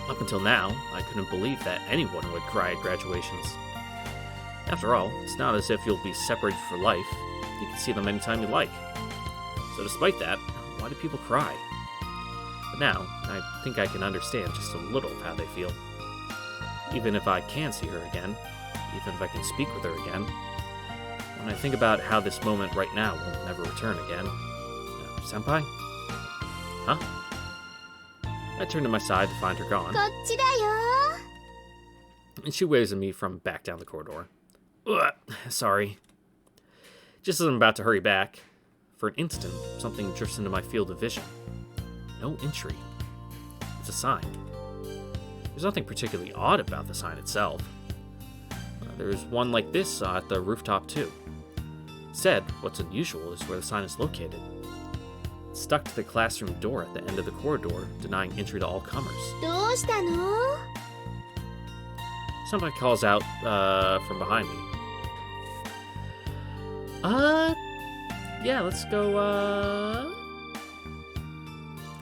Up until now, I couldn't believe that anyone would cry at graduations. After all, it's not as if you'll be separated for life. You can see them anytime you like. So despite that, why do people cry? But now, I think I can understand just a little of how they feel. Even if I can see her again, even if I can speak with her again, When I think about how this moment right now will never return again. Senpai? Huh? I turn to my side to find her gone. こっちだよ And she waves at me from back down the corridor. Ugh, sorry. Just as I'm about to hurry back, for an instant, something drifts into my field of vision. No entry. It's a sign. There's nothing particularly odd about the sign itself. There's one like this at the rooftop too. Said, what's unusual is where the sign is located. It's stuck to the classroom door at the end of the corridor, denying entry to all comers. どうしたの Somebody calls out from behind me. Yeah, let's go,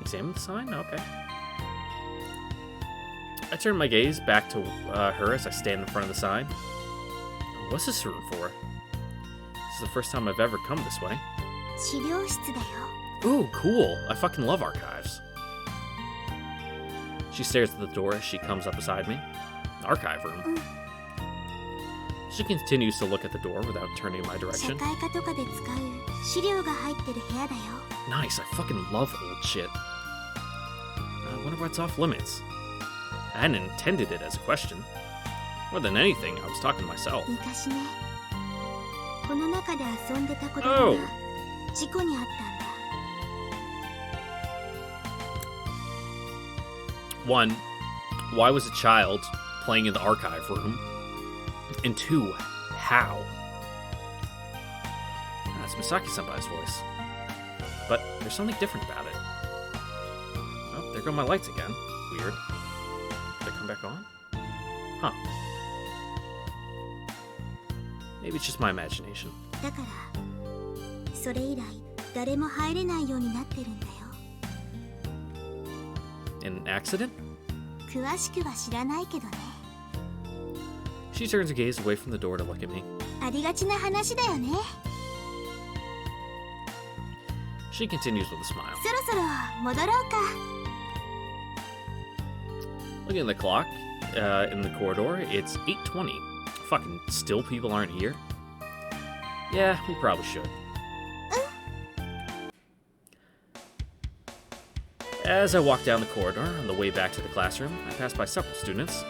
examine the sign? Okay. I turn my gaze back to her as I stand in front of the sign. What's this room for? This is the first time I've ever come this way. 資料室だよ Ooh, cool. I fucking love archives. She stares at the door as she comes up beside me. Archive room. She continues to look at the door without turning in my 社 direction. 会科とかで使う資料が入ってる部屋だよ Nice, I fucking love old shit. I wonder what's off limits. I hadn't intended it as a question. More than anything, I was talking to myself. 昔ねこの中で遊んでた子供 Oh. が事故に遭ったんだ One, why was a child playing in the archive room? And two, how? That's Misaki-senpai's voice. But there's something different about it. Oh, there go my lights again. Weird. Did they come back on? Huh. Maybe it's just my imagination. だからそれ以来誰も入れないようになってるんだよ An accident? 詳しくは知らないけどね She turns her gaze away from the door to look at me. ありがちな話だよね She continues with a smile. そろそろ戻ろうか Looking at the clock in the corridor, it's 8:20. Fucking still people aren't here? Yeah, we probably should. As I walk down the corridor on the way back to the classroom, I pass by several students.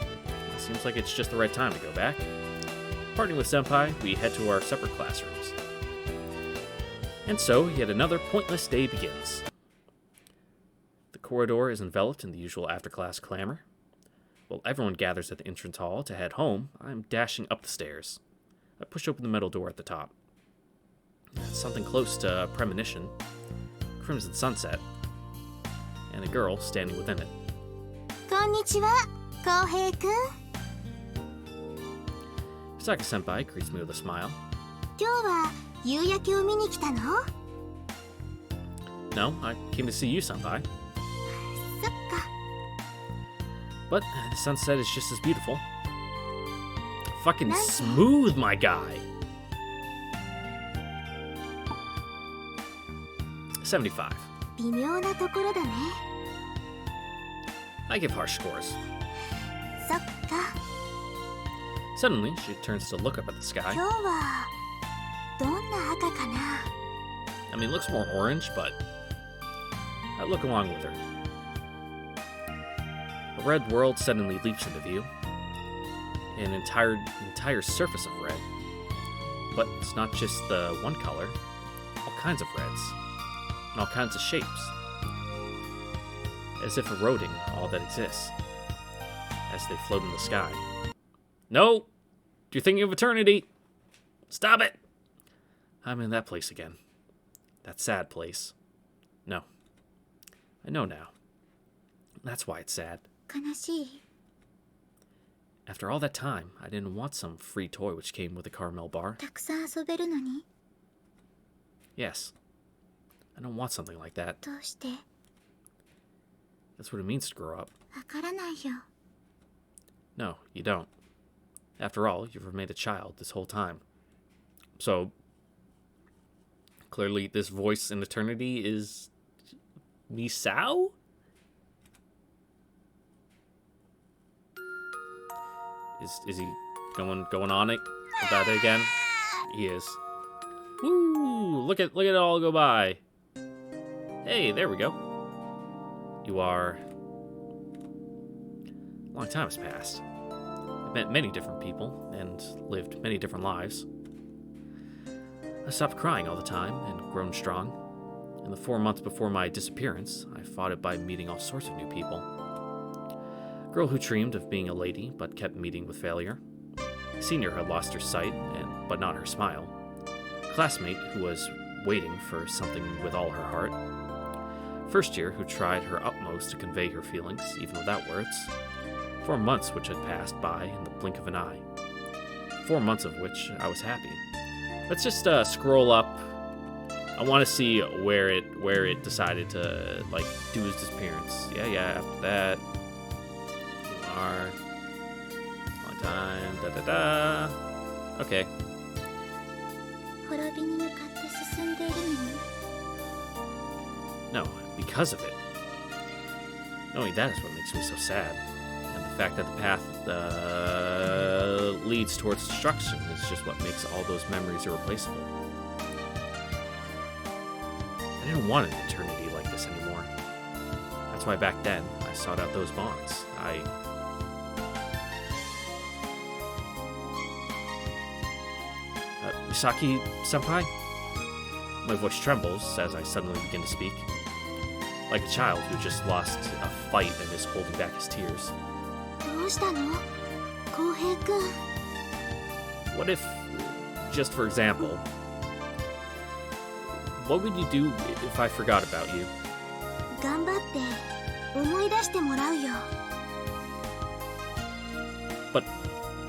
It seems like it's just the right time to go back. Parting with Senpai, we head to our separate classrooms. And so, yet another pointless day begins. The corridor is enveloped in the usual after-class clamor. While everyone gathers at the entrance hall to head home, I'm dashing up the stairs. I push open the metal door at the top. It's something close to a premonition. Crimson sunset. And a girl standing within it. こんにちは浩平くん Misaki-senpai greets me with a smile. 今日は夕焼けを見に来たの No, I came to see you, senpai. そっか But the sunset is just as beautiful. Fucking smooth, my guy. 75. 微妙なところだね I give harsh scores. そっか Suddenly, she turns to look up at the sky. 今日はどんな赤かな I mean, it looks more orange, but I look along with her. A red world suddenly leaps into view. An entire surface of red. But it's not just the one color. All kinds of reds. And all kinds of shapes. As if eroding all that exists. As they float in the sky. No! You're thinking of eternity! Stop it! I'm in that place again. That sad place. No. I know now. That's why it's sad. 悲しい After all that time, I didn't want some free toy which came with a caramel bar. たくさん遊べるのに Yes. I don't want something like that. どうして That's what it means to grow up. わからないよ No, you don't. After all, you've remained a child this whole time. So, clearly this voice in eternity is Misao? Is he going on it about it again? He is. Woo! Look at it all go by. Hey, there we go. You are... A long time has passed. I've met many different people and lived many different lives. I stopped crying all the time and grown strong. In the 4 months before my disappearance, I fought it by meeting all sorts of new people. A girl who dreamed of being a lady but kept meeting with failure. A senior who had lost her sight, but not her smile. A classmate who was waiting for something with all her heart. First year who tried her utmost to convey her feelings, even without words. 4 months which had passed by in the blink of an eye. 4 months of which I was happy. Let's just scroll up. I want to see where it decided to do his disappearance. Yeah. After that, you are long time. Okay. No, because of it. Knowing that is what makes me so sad. And the fact that the path leads towards destruction is just what makes all those memories irreplaceable. I didn't want an eternity like this anymore. That's why back then, I sought out those bonds. Misaki-senpai? My voice trembles as I suddenly begin to speak. Like a child who just lost a fight and is holding back his tears. What if, just for example, what would you do if I forgot about you? But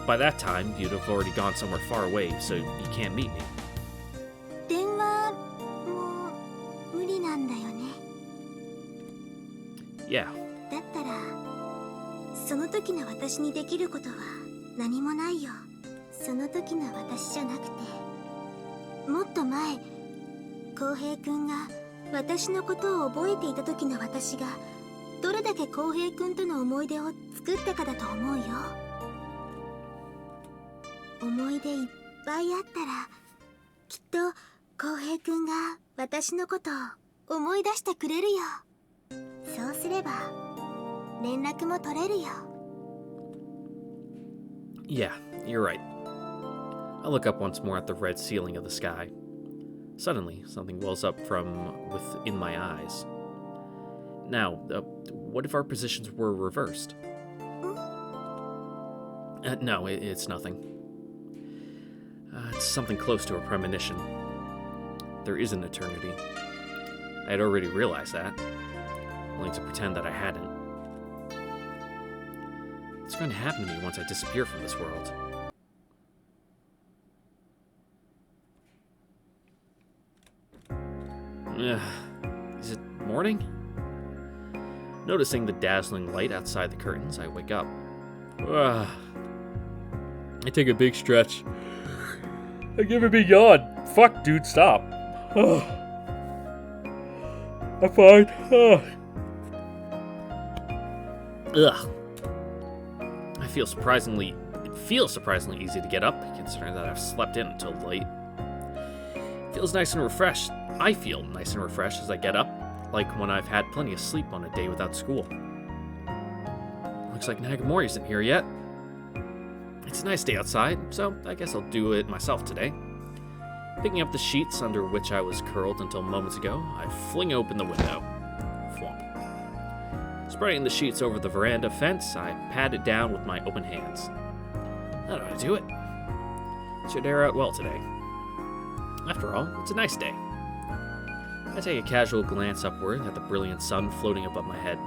by that time, you'd have already gone somewhere far away, so you can't meet me. Yeah. Yeah, you're right. I look up once more at the red ceiling of the sky. Suddenly, something wells up from within my eyes. Now, what if our positions were reversed? No, it's nothing. It's something close to a premonition. There is an eternity. I had already realized that, only to pretend that I hadn't. What's going to happen to me once I disappear from this world? Is it morning? Noticing the dazzling light outside the curtains, I wake up. I take a big stretch. I give a big yawn. Fuck, dude, stop. I'm fine. Ugh. It feels surprisingly easy to get up, considering that I've slept in until late. It feels nice and refreshed. I feel nice and refreshed as I get up, like when I've had plenty of sleep on a day without school. Looks like Nagamori isn't here yet. It's a nice day outside, so I guess I'll do it myself today. Picking up the sheets under which I was curled until moments ago, I fling open the window. Flop. Spreading the sheets over the veranda fence, I pat it down with my open hands. That ought to do it. It should air out well today. After all, it's a nice day. I take a casual glance upward at the brilliant sun floating above my head.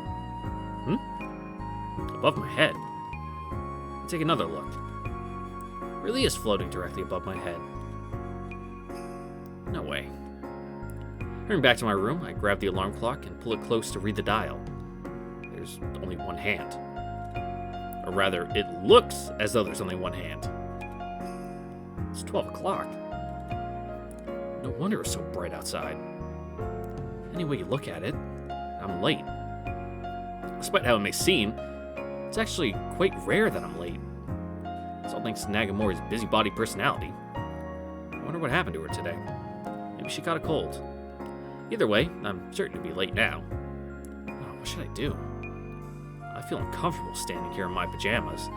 Above my head? I take another look. It really is floating directly above my head. No way. Hurrying back to my room, I grab the alarm clock and pull it close to read the dial. There's only one hand. Or rather, it looks as though there's only one hand. It's 12 o'clock. No wonder it's so bright outside. Any way you look at it, I'm late. Despite how it may seem, it's actually quite rare that I'm late. It's all thanks to Nagamori's busybody personality. I wonder what happened to her today. Maybe she caught a cold. Either way, I'm certain to be late now. Oh, what should I do? I feel uncomfortable standing here in my pajamas,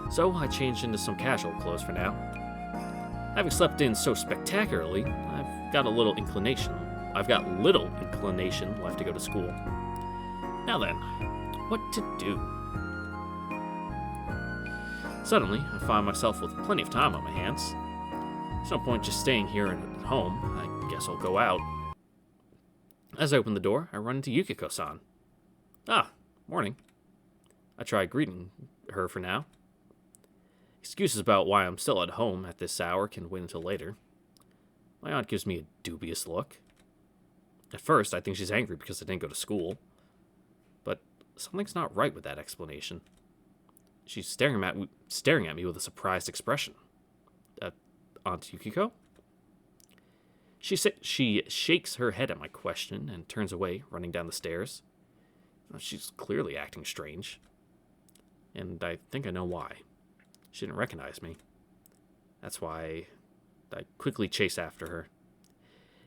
so I changed into some casual clothes for now. Having slept in so spectacularly, I've got little inclination left to go to school. Now then, what to do? Suddenly, I find myself with plenty of time on my hands. There's no point just staying here at home. I guess I'll go out. As I open the door, I run into Yukiko-san. Ah, morning. I try greeting her for now. Excuses about why I'm still at home at this hour can wait until later. My aunt gives me a dubious look. At first, I think she's angry because I didn't go to school. But something's not right with that explanation. She's staring at me with a surprised expression. Aunt Yukiko? She shakes her head at my question and turns away, running down the stairs. She's clearly acting strange. And I think I know why. She didn't recognize me. That's why I quickly chase after her.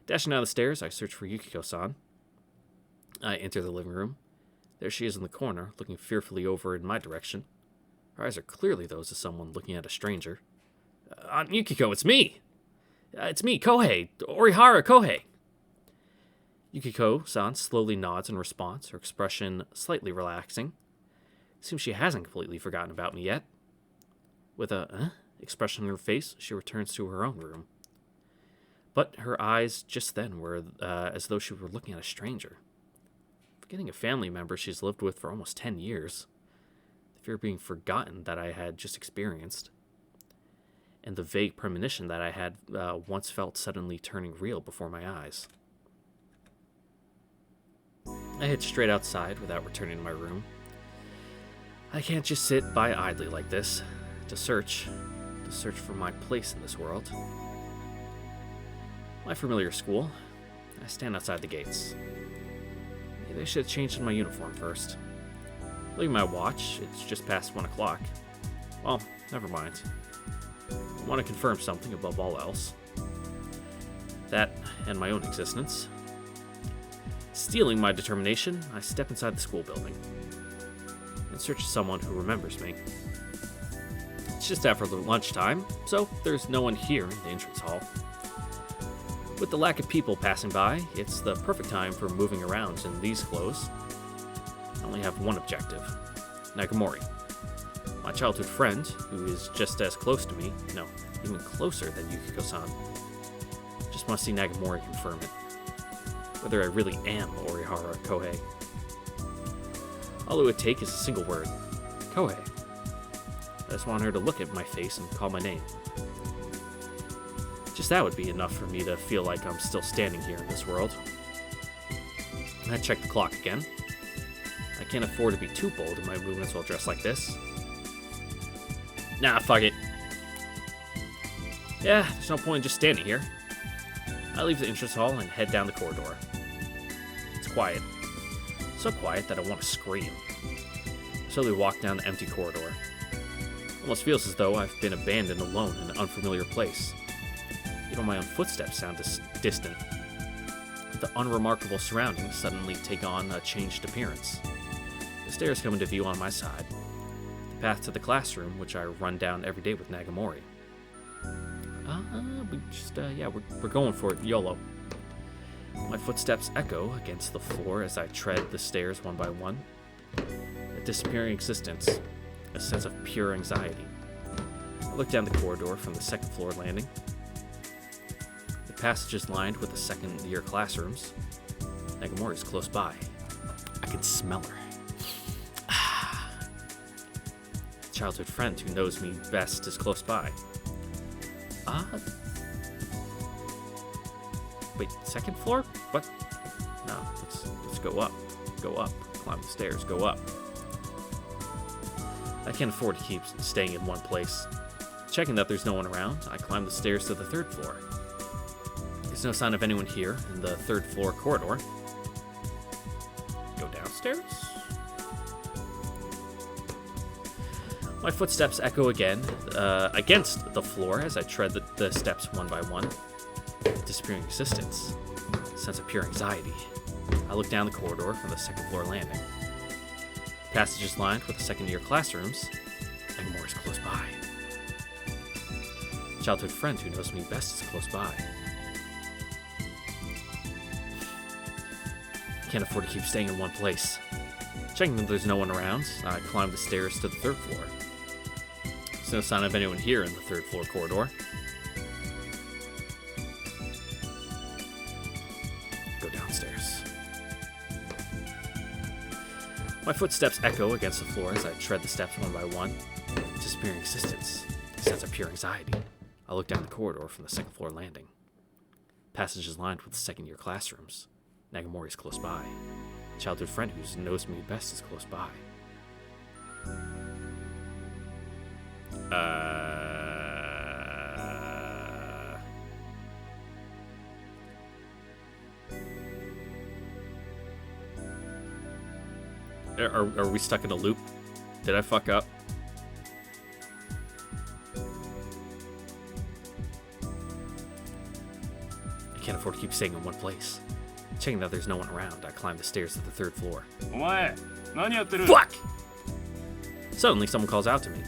Dashing down the stairs, I search for Yukiko-san. I enter the living room. There she is in the corner, looking fearfully over in my direction. Her eyes are clearly those of someone looking at a stranger. Aunt Yukiko, it's me! It's me, Kohei! Orihara Kohei! Yukiko-san slowly nods in response, her expression slightly relaxing. Seems she hasn't completely forgotten about me yet. With a expression on her face, she returns to her own room. But her eyes just then were as though she were looking at a stranger. Forgetting a family member she's lived with for almost 10 years. The fear of being forgotten that I had just experienced. And the vague premonition that I had once felt suddenly turning real before my eyes. I head straight outside without returning to my room. I can't just sit by idly like this. To search for my place in this world. My familiar school. I stand outside the gates. Maybe I should have changed my uniform first. Looking at my watch, it's just past 1 o'clock. Well, never mind. I want to confirm something above all else. That and my own existence. Stealing my determination, I step inside the school building. In search of someone who remembers me. It's just after lunchtime, so there's no one here in the entrance hall. With the lack of people passing by, it's the perfect time for moving around in these clothes. I only have one objective, Nagamori. My childhood friend, who is just as close to me, no, even closer than Yukiko-san. Just want to see Nagamori confirm it. Whether I really am Orihara Kohei. All it would take is a single word, Kohei. I just want her to look at my face and call my name. Just that would be enough for me to feel like I'm still standing here in this world. I check the clock again. I can't afford to be too bold in my movements while dressed like this. Nah, fuck it. Yeah, there's no point in just standing here. I leave the entrance hall and head down the corridor. It's quiet. So quiet that I want to scream. I slowly walk down the empty corridor. Almost feels as though I've been abandoned alone in an unfamiliar place. Even my own footsteps sound distant. The unremarkable surroundings suddenly take on a changed appearance. The stairs come into view on my side. The path to the classroom, which I run down every day with Nagamori. We're going for it, YOLO. My footsteps echo against the floor as I tread the stairs one by one. A disappearing existence. A sense of pure anxiety. I look down the corridor from the second floor landing. The passage is lined with the second-year classrooms. Nagamori is close by. I can smell her. Childhood friend who knows me best is close by. Wait, second floor? What? No, let's go up. Go up. Climb the stairs. Go up. I can't afford to keep staying in one place. Checking that there's no one around, I climb the stairs to the third floor. There's no sign of anyone here in the third floor corridor. Go downstairs? My footsteps echo again against the floor as I tread the steps one by one. disappearing existence. Sense of pure anxiety. I look down the corridor from the second floor landing. The passage is lined with the second-year classrooms, and more is close by. Childhood friend who knows me best is close by. Can't afford to keep staying in one place. Checking that there's no one around, I climb the stairs to the third floor. There's no sign of anyone here in the third floor corridor. Go downstairs. My footsteps echo against the floor as I tread the steps one by one. Disappearing existence. Sense of pure anxiety. I look down the corridor from the second floor landing. Passage is lined with second-year classrooms. Nagamori is close by. Childhood friend who knows me best is close by. Are we stuck in a loop? Did I fuck up? I can't afford to keep staying in one place. Checking that there's no one around, I climb the stairs to the third floor. Fuck! Suddenly, someone calls out to me.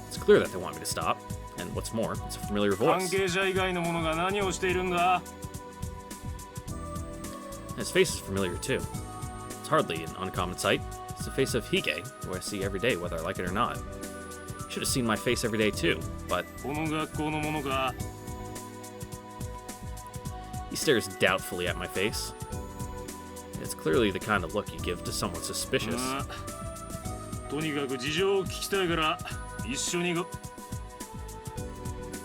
It's clear that they want me to stop, and what's more, it's a familiar voice. His face is familiar too. It's hardly an uncommon sight. It's the face of Hige, who I see every day whether I like it or not. Should have seen my face every day too, but... He stares doubtfully at my face. It's clearly the kind of look you give to someone suspicious.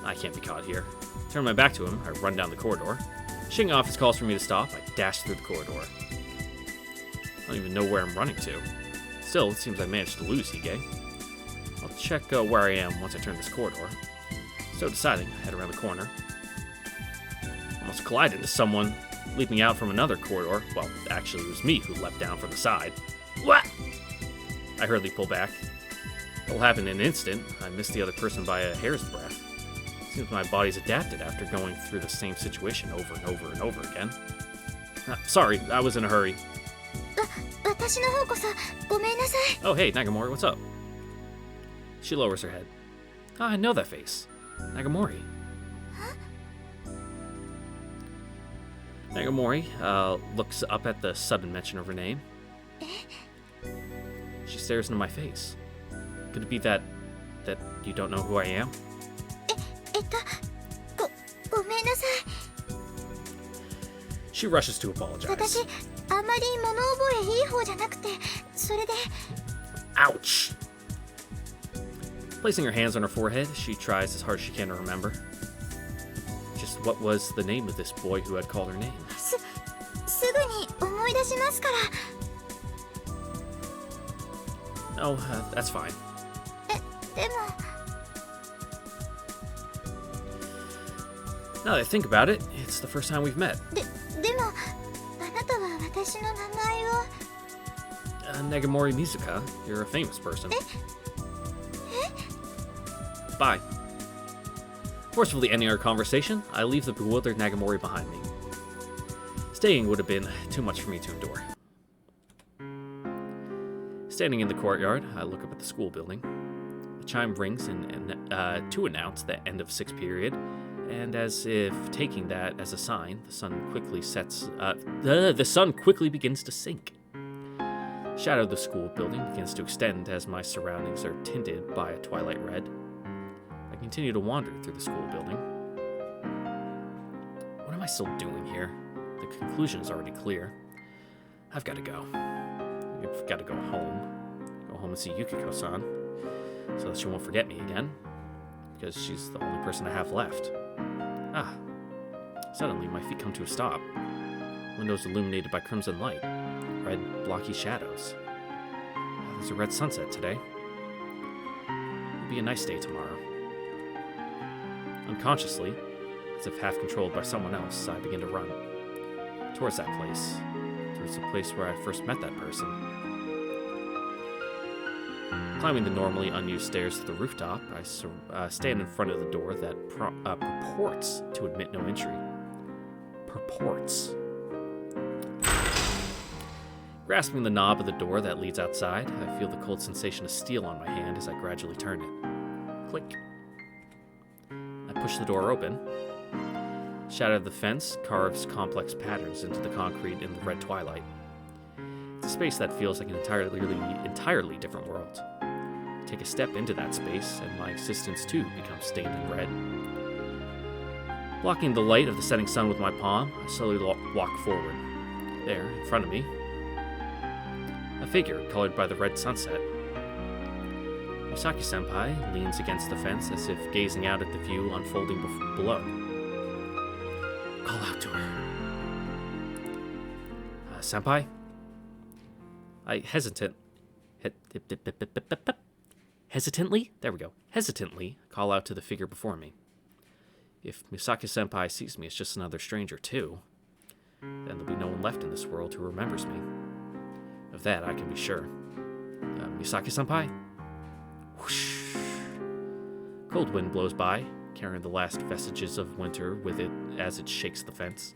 I can't be caught here. Turn my back to him, I run down the corridor. Shaking off his calls for me to stop, I dash through the corridor. I don't even know where I'm running to. Still, it seems I managed to lose Hige. I'll check where I am once I turn this corridor. So deciding, I head around the corner. Almost collide into someone leaping out from another corridor. Well, actually, it was me who leapt down from the side. What? I hurriedly pull back. It'll happen in an instant. I missed the other person by a hair's breadth. Seems my body's adapted after going through the same situation over and over and over again. Sorry, I was in a hurry. Oh, hey, Nagamori, what's up? She lowers her head. Oh, I know that face. Nagamori. Nagamori looks up at the sudden mention of her name. She stares into my face. Could it be that you don't know who I am? She rushes to apologize. Ouch! Placing her hands on her forehead, she tries as hard as she can to remember. Just what was the name of this boy who had called her name? Oh, that's fine. Now that I think about it, it's the first time we've met. Nagamori Mizuka, you're a famous person. Bye. Forcefully ending our conversation, I leave the bewildered Nagamori behind me. Staying would have been too much for me to endure. Standing in the courtyard, I look up at the school building. The chime rings to announce the end of 6th period, and as if taking that as a sign, the sun quickly begins to sink. The shadow of the school building begins to extend as my surroundings are tinted by a twilight red. I continue to wander through the school building. What am I still doing here? The conclusion is already clear. I've got to go. I've got to go home. Go home and see Yukiko-san, so that she won't forget me again, because she's the only person I have left. Suddenly, my feet come to a stop. Windows illuminated by crimson light. Red, blocky shadows. There's a red sunset today. It'll be a nice day tomorrow. Unconsciously, as if half controlled by someone else, I begin to run. Towards that place. Towards the place where I first met that person. Climbing the normally unused stairs to the rooftop, I stand in front of the door that purports to admit no entry. reports. Grasping the knob of the door that leads outside, I feel the cold sensation of steel on my hand as I gradually turn it. Click. I push the door open. Shadow of the fence carves complex patterns into the concrete in the red twilight. It's a space that feels like an entirely different world. Take a step into that space, and my existence too becomes stained in red. Blocking the light of the setting sun with my palm, I slowly walk forward. There, in front of me, a figure colored by the red sunset. Misaki-senpai leans against the fence as if gazing out at the view unfolding below. Call out to her. Senpai? I hesitantly call out to the figure before me. If Misaki-senpai sees me as just another stranger too, then there'll be no one left in this world who remembers me. Of that I can be sure. Misaki-senpai? Whoosh. Cold wind blows by, carrying the last vestiges of winter with it as it shakes the fence.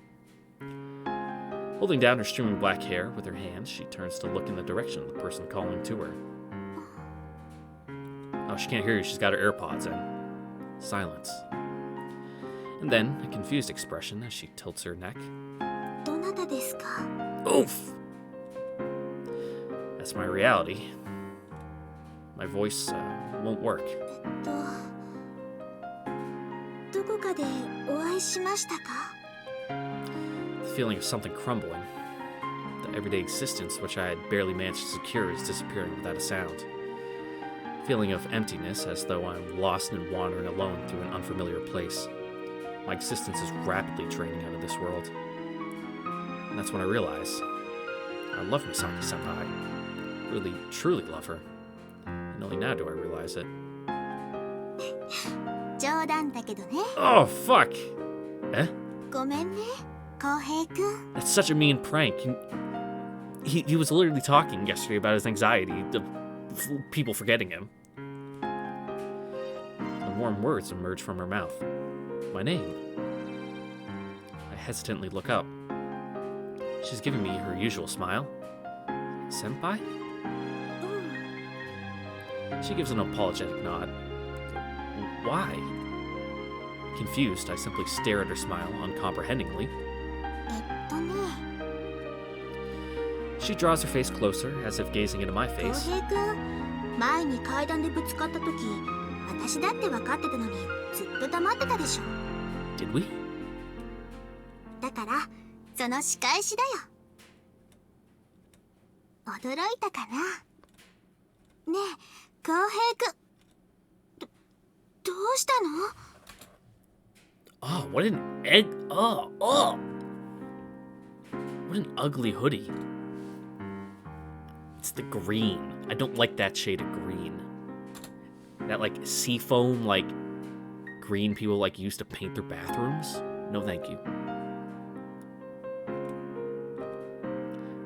Holding down her streaming black hair with her hands, she turns to look in the direction of the person calling to her. Oh, she can't hear you. She's got her AirPods in. Silence. And then a confused expression as she tilts her neck. どなたですか? Oof! That's my reality. My voice won't work. どこかでお会いしましたか? The feeling of something crumbling. The everyday existence which I had barely managed to secure is disappearing without a sound. Feeling of emptiness as though I'm lost and wandering alone through an unfamiliar place. My existence is rapidly draining out of this world. And that's when I realize I love Misaki-senpai. Really, truly love her. And only now do I realize it. 冗談だけどね. Oh, fuck! Eh? ごめんね、浩平くん. That's such a mean prank. He was literally talking yesterday about his anxiety of people forgetting him. And warm words emerge from her mouth. My name. I hesitantly look up. She's giving me her usual smile. Senpai? She gives an apologetic nod. Why? Confused, I simply stare at her smile uncomprehendingly. ね. She draws her face closer, as if gazing into my 浩 face. 平くん、前に階段でぶつかった時、私だって分かってたのにずっと黙ってたでしょ. Did we? だから、その仕返しだよ. 驚いたかな? ねえ、浩平くん。どうしたの? Oh, what an egg! Oh! What an ugly hoodie. It's the green. I don't like that shade of green. That like seafoam, like green people like use to paint their bathrooms. No, thank you.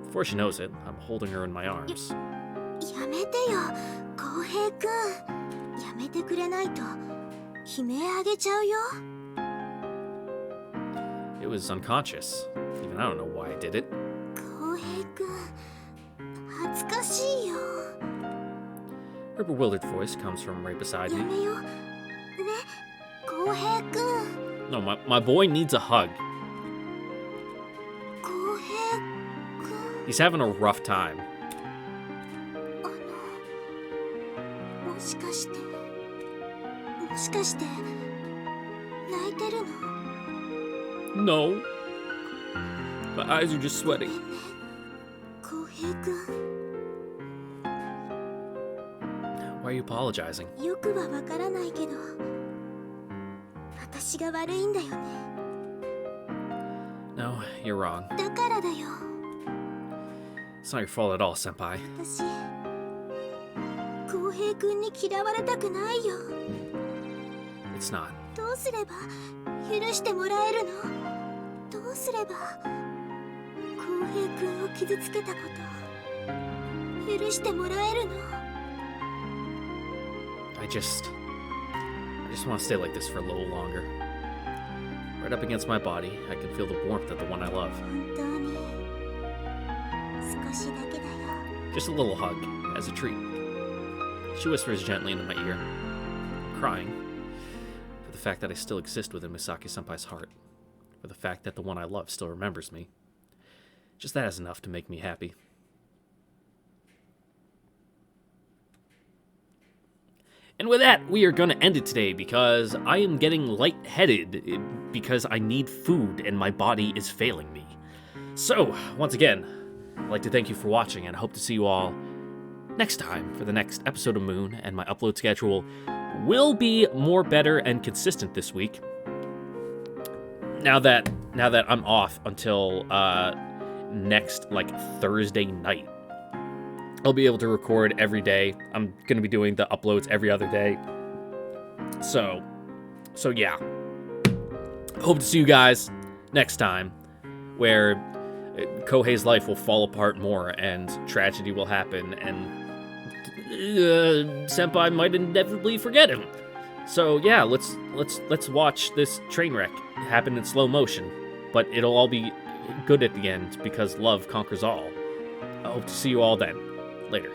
Before she knows it, I'm holding her in my arms. やめてよ、浩平くん。やめてくれないと悲鳴あげちゃうよ。 It was unconscious. Even I don't know why I did it. 浩平くん、恥ずかしいよ。 Her bewildered voice comes from right beside や me. めよ。ね、浩平くん。 No, my boy needs a hug. 浩平くん。 He's having a rough time. もしかして泣いてるの? No. My eyes are just sweating. ね、浩平くん。 Why are you apologizing? よくはわからないけど、私が悪いんだよね。 No, you're wrong. だからだよ。 It's not your fault at all, senpai. 私、浩平くんに嫌われたくないよ。 It's not. どうすれば許してもらえるの？どうすれば浩平くんを傷つけたこと許してもらえるの？ I just want to stay like this for a little longer. right up against my body. I can feel the warmth of the one I love. 本当に少しだけだよ。 Just a little hug, as a treat. She whispers gently into my ear, crying for the fact that I still exist within Misaki-senpai's heart, for the fact that the one I love still remembers me. Just that is enough to make me happy. And with that, we are going to end it today because I am getting lightheaded because I need food and my body is failing me. So, once again, I'd like to thank you for watching and hope to see you all next time for the next episode of Moon, and my upload schedule will be more better and consistent this week. Now that I'm off until next Thursday night. I'll be able to record every day. I'm going to be doing the uploads every other day. So yeah. Hope to see you guys next time, where Kohei's life will fall apart more and tragedy will happen and Senpai might inevitably forget him. So yeah, let's watch this train wreck happen in slow motion, but it'll all be good at the end because love conquers all. I hope to see you all then. Later.